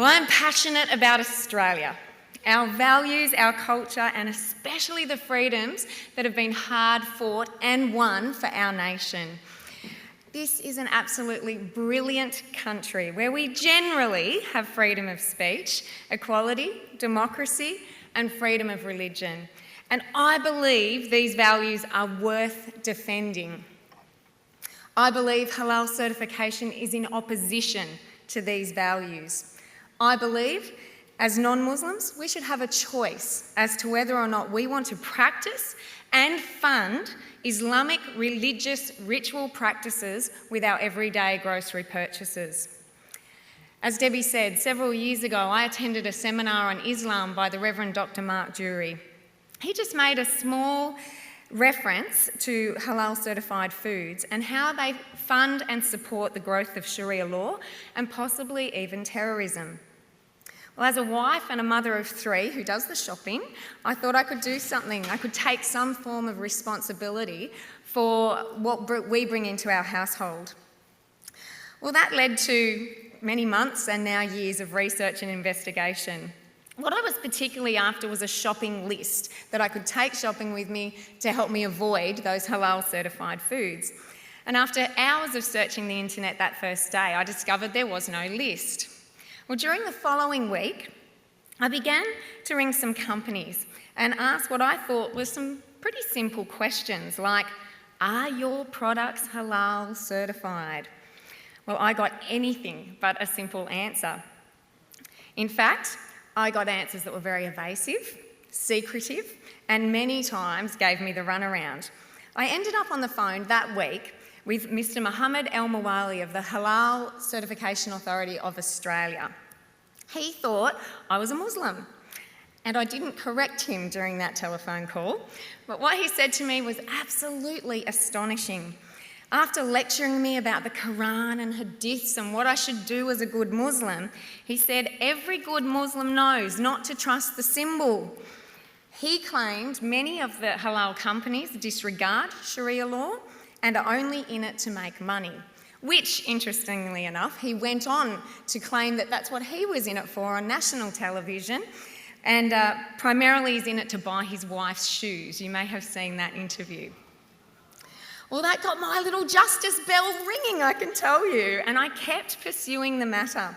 Well, I'm passionate about Australia, our values, our culture, and especially the freedoms that have been hard fought and won for our nation. This is an absolutely brilliant country where we generally have freedom of speech, equality, democracy, and freedom of religion. And I believe these values are worth defending. I believe halal certification is in opposition to these values. I believe, as non-Muslims, we should have a choice as to whether or not we want to practice and fund Islamic religious ritual practices with our everyday grocery purchases. As Debbie said, several years ago I attended a seminar on Islam by the Reverend Dr. Mark Jury. He just made a small reference to halal certified foods and how they fund and support the growth of Sharia law and possibly even terrorism. Well, as a wife and a mother of 3 who does the shopping, I thought I could do something. I could take some form of responsibility for what we bring into our household. Well, that led to many months and now years of research and investigation. What I was particularly after was a shopping list that I could take shopping with me to help me avoid those halal certified foods. And after hours of searching the internet that first day, I discovered there was no list. Well, during the following week, I began to ring some companies and ask what I thought were some pretty simple questions like, are your products halal certified? Well, I got anything but a simple answer. In fact, I got answers that were very evasive, secretive, and many times gave me the runaround. I ended up on the phone that week with Mr. Mohammed El Mawali of the Halal Certification Authority of Australia. He thought I was a Muslim, and I didn't correct him during that telephone call, but what he said to me was absolutely astonishing. After lecturing me about the Quran and Hadiths and what I should do as a good Muslim, he said every good Muslim knows not to trust the symbol. He claimed many of the halal companies disregard Sharia law and are only in it to make money, which, interestingly enough, he went on to claim that that's what he was in it for on national television, and primarily is in it to buy his wife's shoes. You may have seen that interview. Well, that got my little justice bell ringing, I can tell you, and I kept pursuing the matter.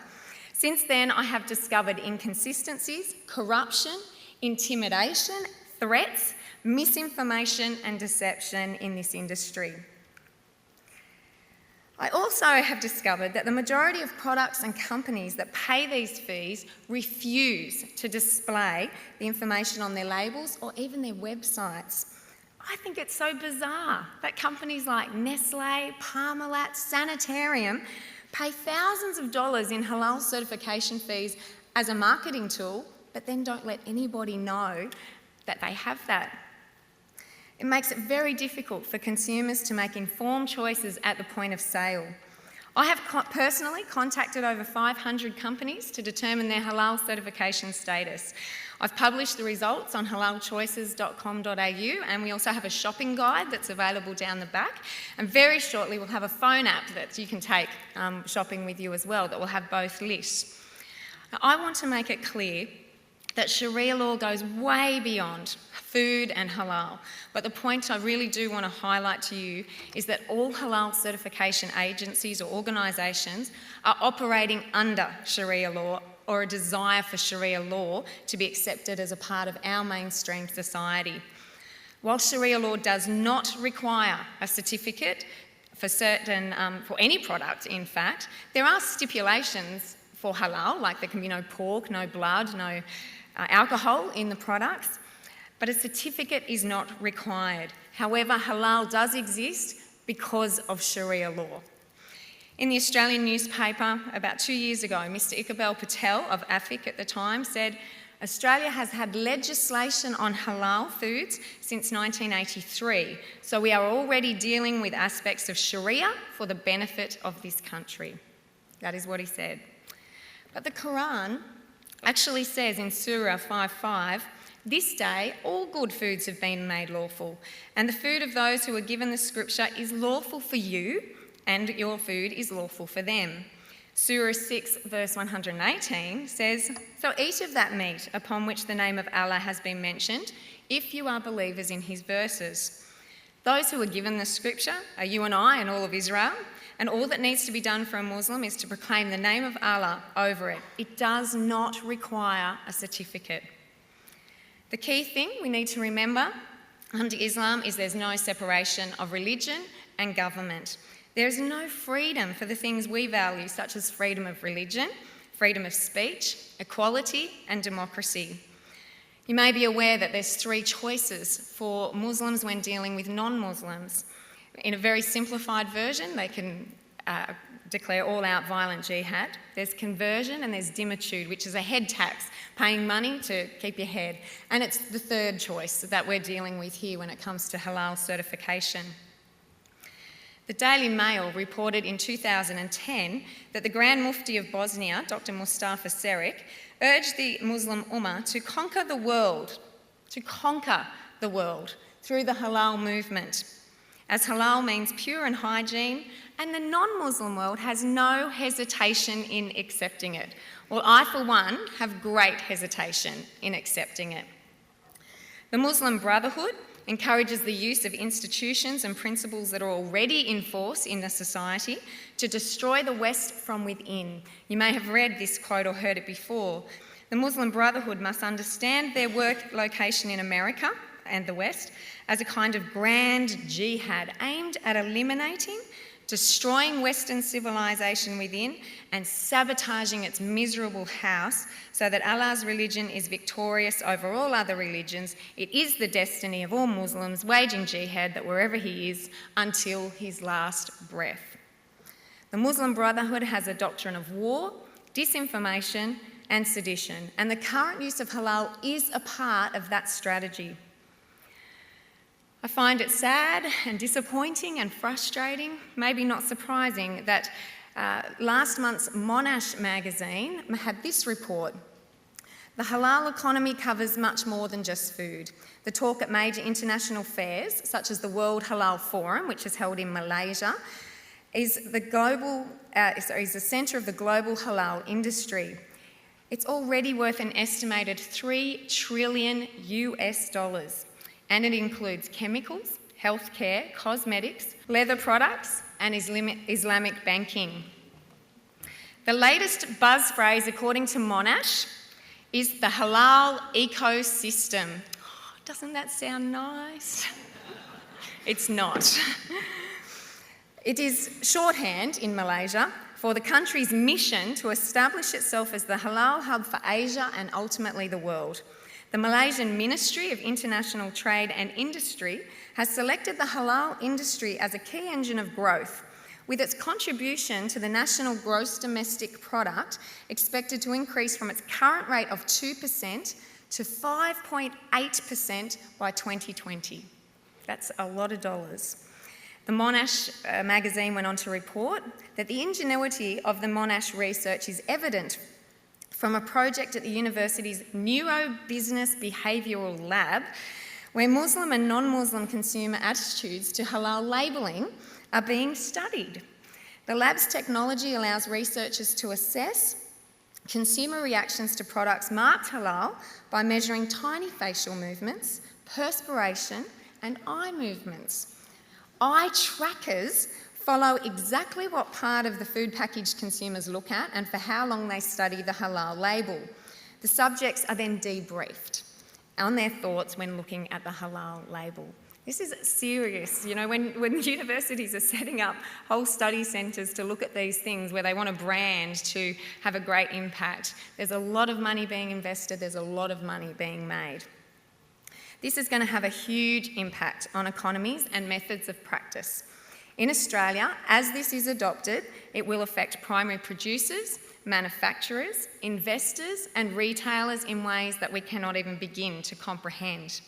Since then, I have discovered inconsistencies, corruption, intimidation, threats, misinformation and deception in this industry. I also have discovered that the majority of products and companies that pay these fees refuse to display the information on their labels or even their websites. I think it's so bizarre that companies like Nestle, Parmalat, Sanitarium pay thousands of dollars in halal certification fees as a marketing tool, but then don't let anybody know that they have that. It makes it very difficult for consumers to make informed choices at the point of sale. I have personally contacted over 500 companies to determine their halal certification status. I've published the results on halalchoices.com.au, and we also have a shopping guide that's available down the back. And very shortly we'll have a phone app that you can take shopping with you as well that will have both lists. Now, I want to make it clear that Sharia law goes way beyond food and halal. But the point I really do want to highlight to you is that all halal certification agencies or organisations are operating under Sharia law or a desire for Sharia law to be accepted as a part of our mainstream society. While Sharia law does not require a certificate for any product, in fact, there are stipulations for halal, like there can be no pork, no blood, no alcohol in the products, but a certificate is not required. However, halal does exist because of Sharia law. In the Australian newspaper about 2 years ago, Mr. Iqbal Patel of AFIC at the time said, Australia has had legislation on halal foods since 1983, so we are already dealing with aspects of Sharia for the benefit of this country. That is what he said. But the Quran actually says in Surah 5:5, this day all good foods have been made lawful, and the food of those who are given the scripture is lawful for you, and your food is lawful for them. Surah 6 verse 118 says, "So eat of that meat upon which the name of Allah has been mentioned, if you are believers in his verses." Those who are given the scripture are you and I and all of Israel, and all that needs to be done for a Muslim is to proclaim the name of Allah over it. It does not require a certificate. The key thing we need to remember under Islam is there's no separation of religion and government. There is no freedom for the things we value, such as freedom of religion, freedom of speech, equality, and democracy. You may be aware that there's 3 choices for Muslims when dealing with non-Muslims. In a very simplified version, they can declare all-out violent jihad. There's conversion and there's dhimmitude, which is a head tax, paying money to keep your head. And it's the 3rd choice that we're dealing with here when it comes to halal certification. The Daily Mail reported in 2010 that the Grand Mufti of Bosnia, Dr. Mustafa Seric, urged the Muslim Ummah to conquer the world through the halal movement, as halal means pure and hygiene, and the non-Muslim world has no hesitation in accepting it. Well, I, for one, have great hesitation in accepting it. The Muslim Brotherhood encourages the use of institutions and principles that are already in force in the society to destroy the West from within. You may have read this quote or heard it before. The Muslim Brotherhood must understand their work location in America and the West as a kind of grand jihad aimed at eliminating, destroying Western civilization within and sabotaging its miserable house so that Allah's religion is victorious over all other religions. It is the destiny of all Muslims waging jihad that wherever he is until his last breath. The Muslim Brotherhood has a doctrine of war, disinformation and sedition, and the current use of halal is a part of that strategy. I find it sad and disappointing and frustrating, maybe not surprising, that last month's Monash magazine had this report. The halal economy covers much more than just food. The talk at major international fairs, such as the World Halal Forum, which is held in Malaysia, is the centre of the global halal industry. It's already worth an estimated $3 trillion US. And it includes chemicals, healthcare, cosmetics, leather products, and Islamic banking. The latest buzz phrase, according to Monash, is the halal ecosystem. Doesn't that sound nice? It's not. It is shorthand in Malaysia for the country's mission to establish itself as the halal hub for Asia and ultimately the world. The Malaysian Ministry of International Trade and Industry has selected the halal industry as a key engine of growth, with its contribution to the national gross domestic product expected to increase from its current rate of 2% to 5.8% by 2020. That's a lot of dollars. The Monash magazine went on to report that the ingenuity of the Monash research is evident from a project at the university's Neurobusiness Behavioural Lab, where Muslim and non-Muslim consumer attitudes to halal labelling are being studied. The lab's technology allows researchers to assess consumer reactions to products marked halal by measuring tiny facial movements, perspiration, and eye movements. Eye trackers follow exactly what part of the food package consumers look at and for how long they study the halal label. The subjects are then debriefed on their thoughts when looking at the halal label. This is serious. You know, when universities are setting up whole study centres to look at these things where they want a brand to have a great impact, there's a lot of money being invested, there's a lot of money being made. This is going to have a huge impact on economies and methods of practice. In Australia, as this is adopted, it will affect primary producers, manufacturers, investors and retailers in ways that we cannot even begin to comprehend.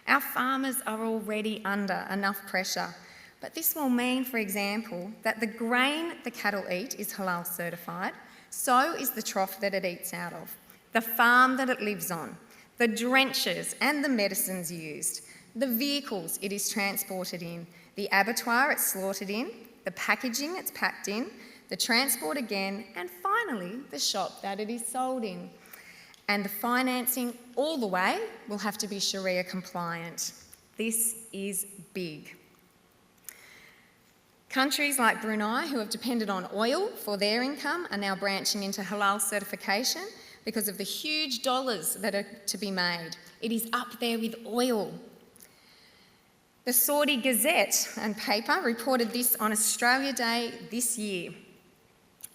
Our farmers are already under enough pressure, but this will mean, for example, that the grain the cattle eat is halal certified, so is the trough that it eats out of, the farm that it lives on, the drenches and the medicines used, the vehicles it is transported in, the abattoir it's slaughtered in, the packaging it's packed in, the transport again, and finally the shop that it is sold in. And the financing all the way will have to be Sharia compliant. This is big. Countries like Brunei, who have depended on oil for their income, are now branching into halal certification because of the huge dollars that are to be made. It is up there with oil. The Saudi Gazette and paper reported this on Australia Day this year.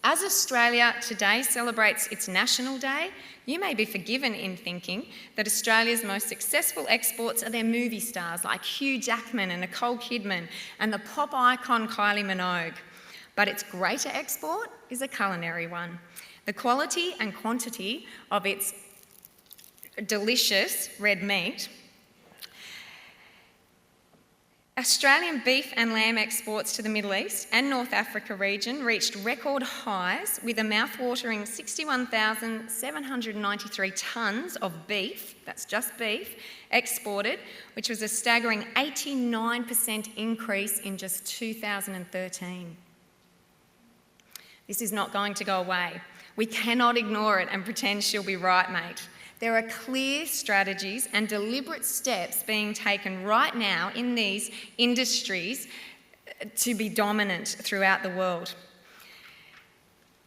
As Australia today celebrates its National Day, you may be forgiven in thinking that Australia's most successful exports are their movie stars like Hugh Jackman and Nicole Kidman and the pop icon Kylie Minogue. But its greater export is a culinary one. The quality and quantity of its delicious red meat. Australian beef and lamb exports to the Middle East and North Africa region reached record highs with a mouth-watering 61,793 tonnes of beef, that's just beef, exported, which was a staggering 89% increase in just 2013. This is not going to go away. We cannot ignore it and pretend she'll be right, mate. There are clear strategies and deliberate steps being taken right now in these industries to be dominant throughout the world.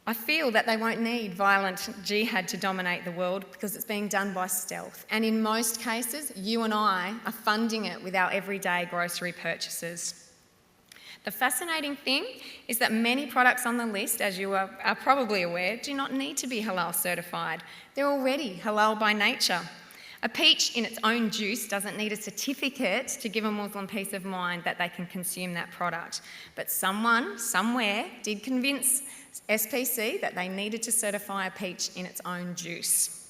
I feel that they won't need violent jihad to dominate the world because it's being done by stealth. And in most cases, you and I are funding it with our everyday grocery purchases. The fascinating thing is that many products on the list, as you are probably aware, do not need to be halal certified. They're already halal by nature. A peach in its own juice doesn't need a certificate to give a Muslim peace of mind that they can consume that product. But someone, somewhere, did convince SPC that they needed to certify a peach in its own juice.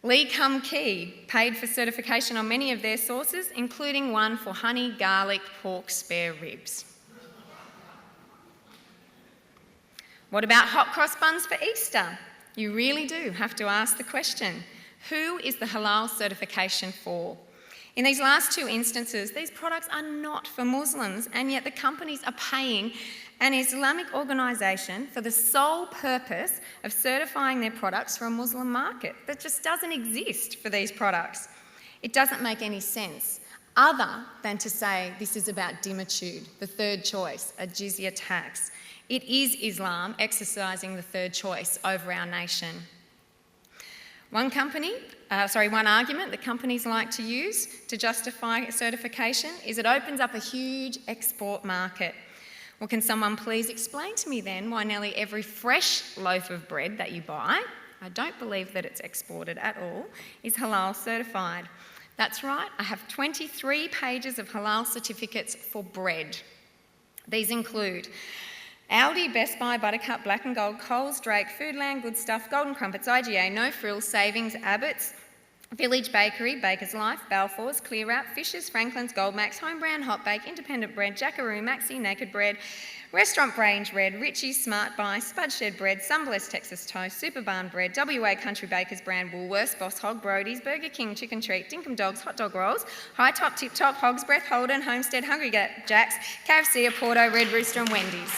Lee Kum Kee paid for certification on many of their sources, including one for honey, garlic, pork, spare ribs. What about hot cross buns for Easter? You really do have to ask the question, who is the halal certification for? In these last two instances, these products are not for Muslims, and yet the companies are paying an Islamic organisation for the sole purpose of certifying their products for a Muslim market. That just doesn't exist for these products. It doesn't make any sense other than to say this is about dhimmitude, the third choice, a jizya tax. It is Islam exercising the third choice over our nation. One argument that companies like to use to justify certification is it opens up a huge export market. Well, can someone please explain to me then why nearly every fresh loaf of bread that you buy, I don't believe that it's exported at all, is halal certified? That's right, I have 23 pages of halal certificates for bread. These include Aldi, Best Buy, Buttercup, Black & Gold, Coles, Drake, Foodland, Good Stuff, Golden Crumpets, IGA, No Frills, Savings, Abbott's, Village Bakery, Baker's Life, Balfour's, Clear Wrap, Fisher's, Franklin's, Goldmax, Home Brand, Hot Bake, Independent Bread, Jackaroo, Maxi, Naked Bread, Restaurant Range Bread, Richie's, Smart Buy, Spud Shed Bread, Sunblest Texas Toast, Super Barn Bread, WA Country Bakers Brand, Woolworths, Boss Hog, Brody's, Burger King, Chicken Treat, Dinkum Dogs, Hot Dog Rolls, High Top, Tip Top, Hog's Breath, Holden, Homestead, Hungry Jack's, KFC, Porto, Red Rooster and Wendy's.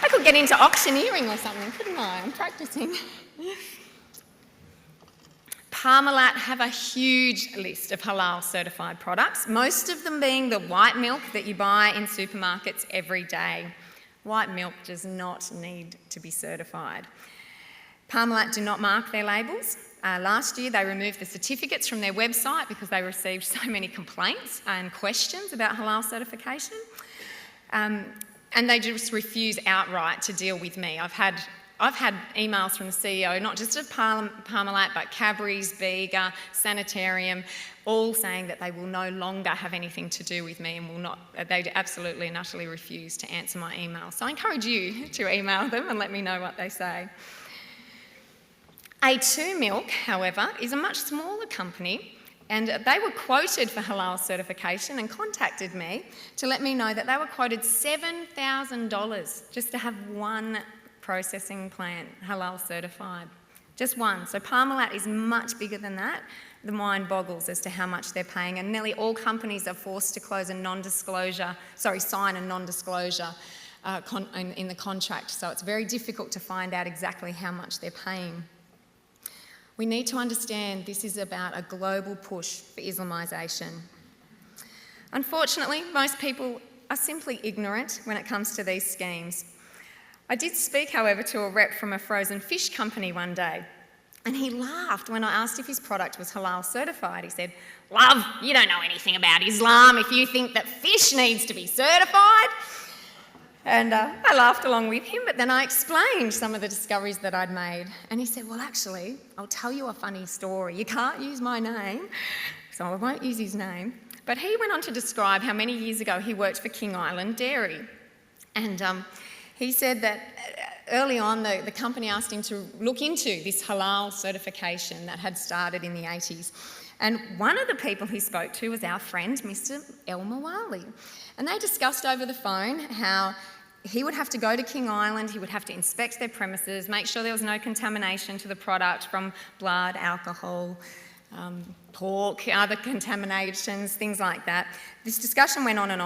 I could get into auctioneering or something, couldn't I? I'm practising. Parmalat have a huge list of halal certified products, most of them being the white milk that you buy in supermarkets every day. White milk does not need to be certified. Parmalat do not mark their labels. Last year they removed the certificates from their website because they received so many complaints and questions about halal certification. And they just refuse outright to deal with me. I've had emails from the CEO, not just of Parmalat, but Cadbury's, Bega, Sanitarium, all saying that they will no longer have anything to do with me and they absolutely and utterly refuse to answer my emails. So I encourage you to email them and let me know what they say. A2 Milk, however, is a much smaller company, and they were quoted for halal certification and contacted me to let me know that they were quoted $7,000 just to have one processing plant halal certified. Just one. So Parmalat is much bigger than that, The mind boggles as to how much they're paying, and nearly all companies are forced to sign a non-disclosure in the contract, so it's very difficult to find out exactly how much they're paying. We need to understand this is about a global push for Islamisation. Unfortunately, most people are simply ignorant when it comes to these schemes. I did speak, however, to a rep from a frozen fish company one day, and he laughed when I asked if his product was halal certified. He said, "Love, you don't know anything about Islam if you think that fish needs to be certified." And I laughed along with him, but then I explained some of the discoveries that I'd made. And he said, "Well, actually, I'll tell you a funny story. You can't use my name, so I won't use his name." But he went on to describe how many years ago he worked for King Island Dairy. And he said that early on the company asked him to look into this halal certification that had started in the 80s. And one of the people he spoke to was our friend, Mr. El Mawali. And they discussed over the phone how he would have to go to King Island, he would have to inspect their premises, make sure there was no contamination to the product from blood, alcohol, pork, other contaminations, things like that. This discussion went on, and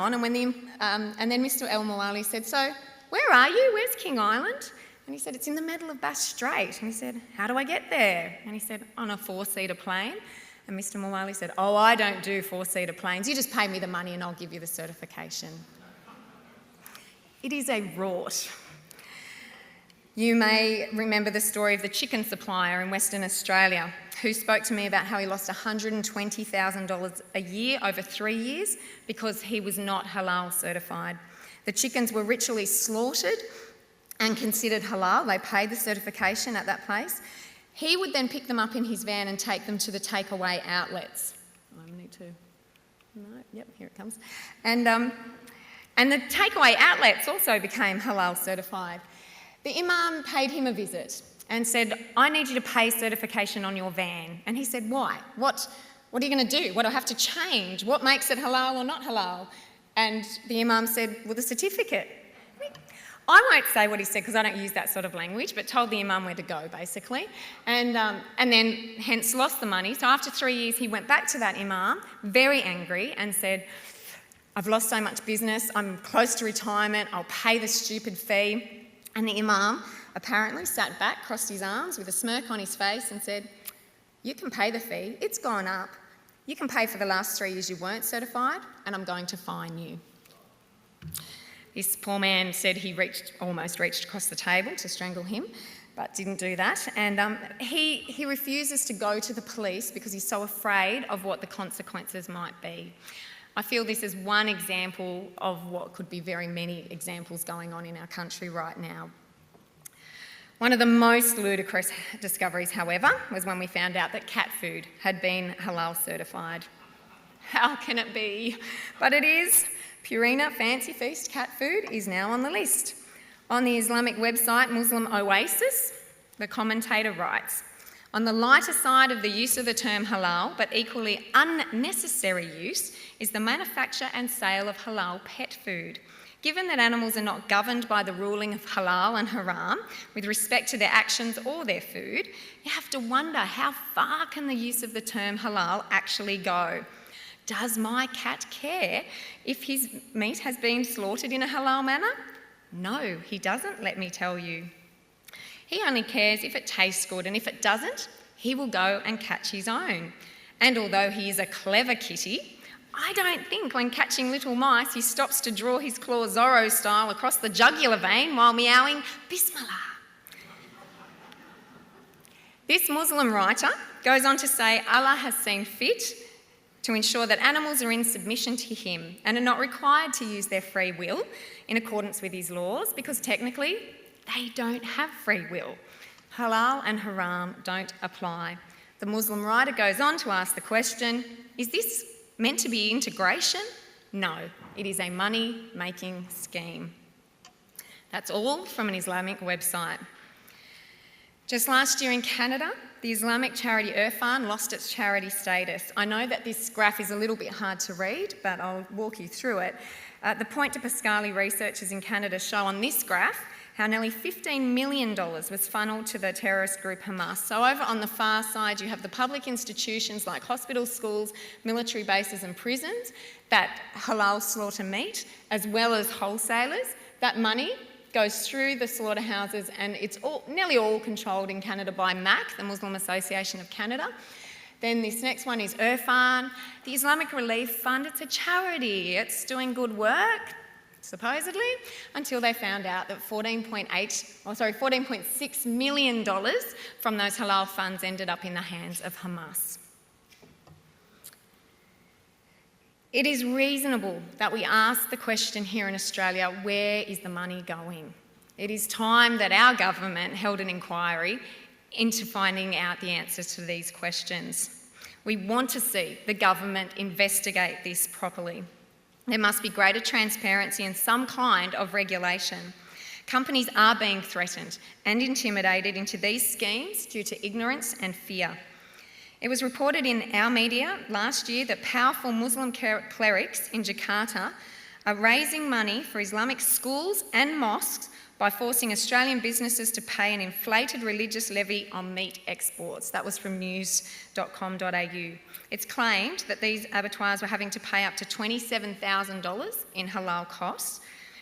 then Mr. El Mawali said, "So, where are you? Where's King Island?" And he said, "It's in the middle of Bass Strait." And he said, "How do I get there?" And he said, "On a 4-seater plane." And Mr. Mawali said, "Oh, I don't do 4-seater planes. You just pay me the money and I'll give you the certification." It is a rort. You may remember the story of the chicken supplier in Western Australia who spoke to me about how he lost $120,000 a year over 3 years because he was not halal certified. The chickens were ritually slaughtered and considered halal. They paid the certification at that place. He would then pick them up in his van and take them to the takeaway outlets. Here it comes. And the takeaway outlets also became halal certified. The Imam paid him a visit and said, "I need you to pay certification on your van." And he said, "Why? What are you going to do? What do I have to change? What makes it halal or not halal?" And the Imam said, "Well, the certificate." I won't say what he said because I don't use that sort of language, but told the Imam where to go, basically, and then hence lost the money. So after 3 years, he went back to that Imam, very angry, and said, "I've lost so much business, I'm close to retirement, I'll pay the stupid fee." And the Imam apparently sat back, crossed his arms with a smirk on his face and said, "You can pay the fee, it's gone up. You can pay for the last 3 years you weren't certified, and I'm going to fine you." This poor man said he almost reached across the table to strangle him, but didn't do that. And he refuses to go to the police because he's so afraid of what the consequences might be. I feel this is one example of what could be very many examples going on in our country right now. One of the most ludicrous discoveries, however, was when we found out that cat food had been halal certified. How can it be? But it is. Purina Fancy Feast cat food is now on the list. On the Islamic website Muslim Oasis, the commentator writes, "On the lighter side of the use of the term halal, but equally unnecessary use, is the manufacture and sale of halal pet food. Given that animals are not governed by the ruling of halal and haram with respect to their actions or their food, you have to wonder how far can the use of the term halal actually go? Does my cat care if his meat has been slaughtered in a halal manner? No, he doesn't, let me tell you. He only cares if it tastes good, and if it doesn't, he will go and catch his own. And although he is a clever kitty, I don't think when catching little mice he stops to draw his claw Zorro style across the jugular vein while meowing Bismillah." This Muslim writer goes on to say Allah has seen fit to ensure that animals are in submission to him and are not required to use their free will in accordance with his laws because technically they don't have free will. Halal and haram don't apply. The Muslim writer goes on to ask the question, is this meant to be integration? No, it is a money-making scheme. That's all from an Islamic website. Just last year in Canada, the Islamic charity Irfan lost its charity status. I know that this graph is a little bit hard to read, but I'll walk you through it. The Point de Pascali researchers in Canada show on this graph how nearly $15 million was funneled to the terrorist group Hamas. So over on the far side, you have the public institutions like hospitals, schools, military bases and prisons that halal slaughter meat, as well as wholesalers. That money goes through the slaughterhouses, and it's nearly all controlled in Canada by MAC, the Muslim Association of Canada. Then this next one is Irfan, the Islamic Relief Fund. It's a charity. It's doing good work, supposedly, until they found out that $14.6 million from those halal funds ended up in the hands of Hamas. It is reasonable that we ask the question here in Australia, where is the money going? It is time that our government held an inquiry into finding out the answers to these questions. We want to see the government investigate this properly. There must be greater transparency and some kind of regulation. Companies are being threatened and intimidated into these schemes due to ignorance and fear. It was reported in our media last year that powerful Muslim clerics in Jakarta are raising money for Islamic schools and mosques by forcing Australian businesses to pay an inflated religious levy on meat exports. That was from news.com.au. It's claimed that these abattoirs were having to pay up to $27,000 in halal costs.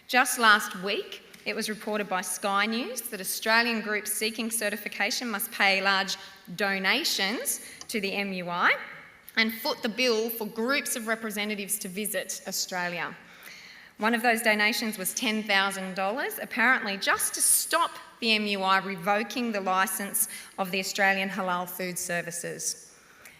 Just last week, it was reported by Sky News that Australian groups seeking certification must pay large donations to the MUI and foot the bill for groups of representatives to visit Australia. One of those donations was $10,000, apparently just to stop the MUI revoking the licence of the Australian Halal Food Services.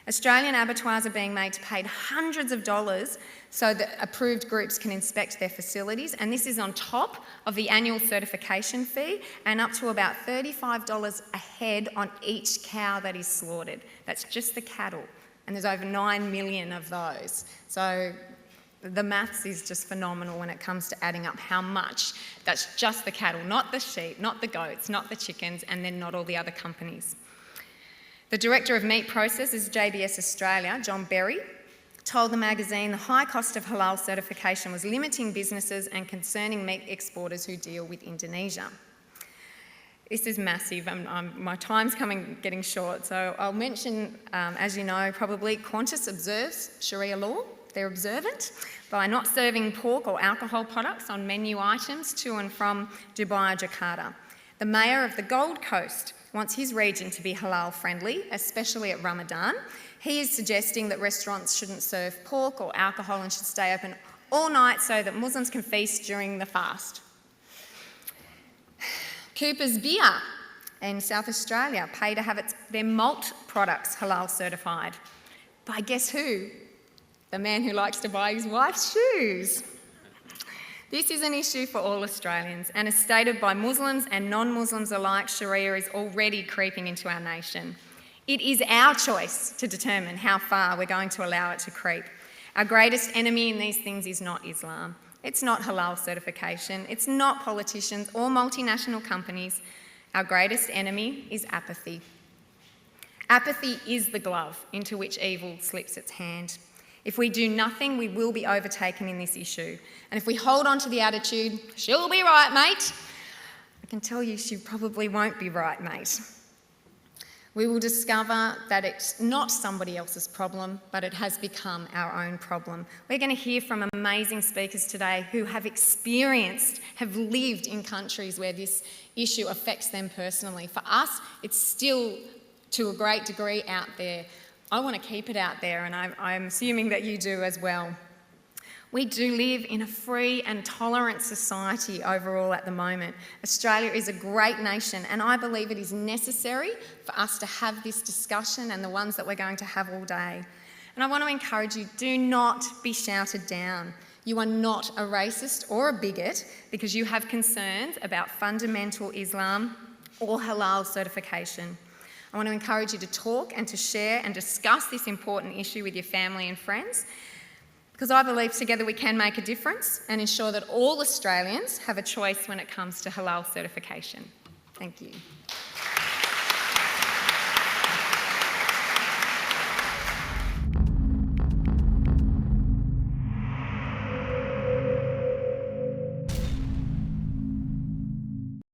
Australian abattoirs are being made to pay hundreds of dollars so that approved groups can inspect their facilities, and this is on top of the annual certification fee and up to about $35 a head on each cow that is slaughtered. That's just the cattle, and there's over 9 million of those. So the maths is just phenomenal when it comes to adding up how much. That's just the cattle, not the sheep, not the goats, not the chickens, and then not all the other companies. The Director of Meat Processors, JBS Australia, John Berry, told the magazine the high cost of halal certification was limiting businesses and concerning meat exporters who deal with Indonesia. This is massive. My time's getting short, so I'll mention, as you know, probably Qantas observes Sharia law. They're observant by not serving pork or alcohol products on menu items to and from Dubai or Jakarta. The Mayor of the Gold Coast wants his region to be halal friendly, especially at Ramadan. He is suggesting that restaurants shouldn't serve pork or alcohol and should stay open all night so that Muslims can feast during the fast. Cooper's Beer in South Australia pay to have their malt products halal certified. By guess who? The man who likes to buy his wife's shoes. This is an issue for all Australians, and as stated by Muslims and non-Muslims alike, Sharia is already creeping into our nation. It is our choice to determine how far we're going to allow it to creep. Our greatest enemy in these things is not Islam. It's not halal certification. It's not politicians or multinational companies. Our greatest enemy is apathy. Apathy is the glove into which evil slips its hand. If we do nothing, we will be overtaken in this issue. And if we hold on to the attitude, she'll be right, mate, I can tell you she probably won't be right, mate. We will discover that it's not somebody else's problem, but it has become our own problem. We're going to hear from amazing speakers today who have lived in countries where this issue affects them personally. For us, it's still to a great degree out there. I want to keep it out there, and I'm assuming that you do as well. We do live in a free and tolerant society overall at the moment. Australia is a great nation, and I believe it is necessary for us to have this discussion and the ones that we're going to have all day. And I want to encourage you, do not be shouted down. You are not a racist or a bigot because you have concerns about fundamental Islam or halal certification. I want to encourage you to talk and to share and discuss this important issue with your family and friends, because I believe together we can make a difference and ensure that all Australians have a choice when it comes to halal certification. Thank you.